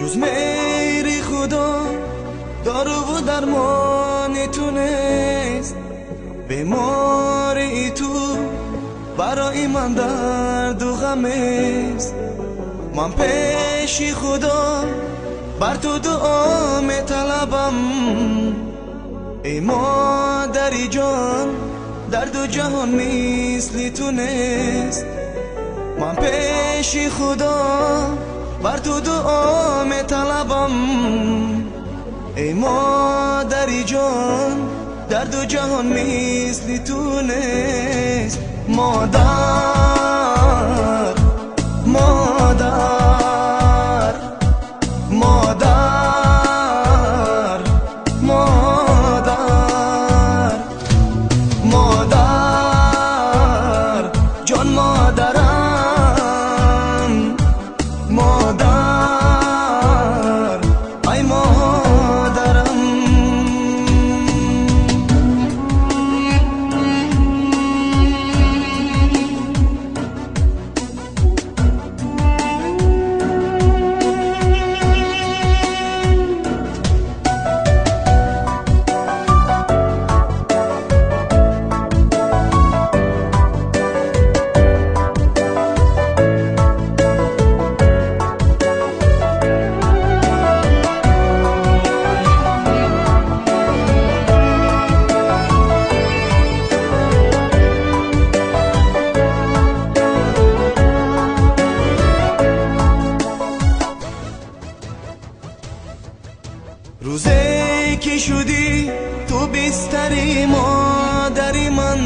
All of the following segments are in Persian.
جز مهر خدا دارو و درمان تو نیست. بیماری تو برای من درد و غم است. من پیش خدا بر تو دعا می طلبم. ای مادری جان در دو جهان مثل تو نیست. من پیش خدا بر تو دعا می طلبم. ای مادری جان در دو جهان مثل تو نیست. مادر مادر مادر مادر مادر جان مادرم. مادر ای مادرم. روزی که شدی تو بستری مادری من،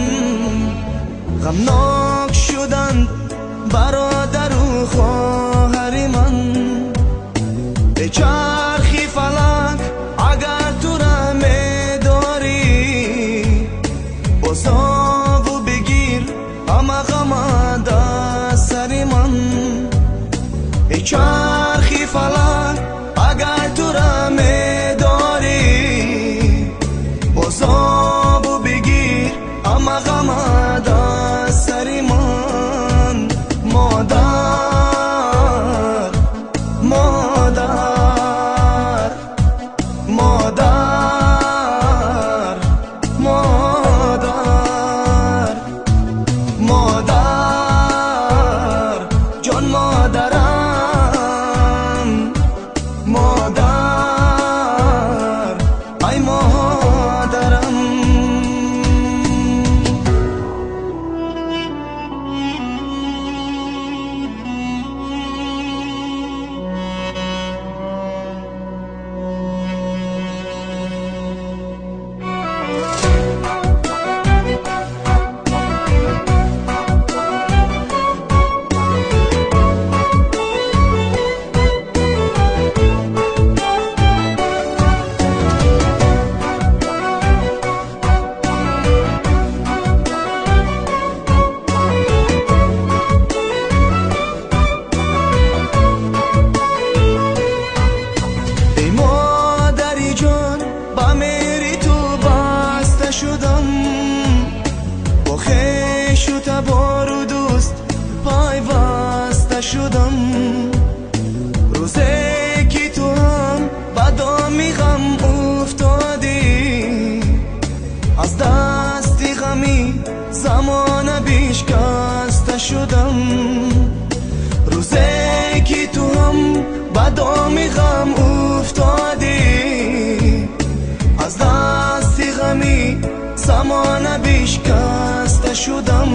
غمناک شدند برادر و خواهر من. به چرخی فلک اگر تو را می‌داری، بسا و بگیر همه غم از سر من. به چرخی فلک اگر تو را بسا و بگیر همه غم از سر من. مادر مادر مادر مادر مادر جان مادرم. مادر ای مادرم. شدم با خویش و تبار و دوست پایوسته شدم. روزی که تو هم به دام غم افتادی، از دست غمی زمان بیشکسته شدم. روزی که تو هم به دام غم افتادی، از دست غمی زمان بیشکسته شدم.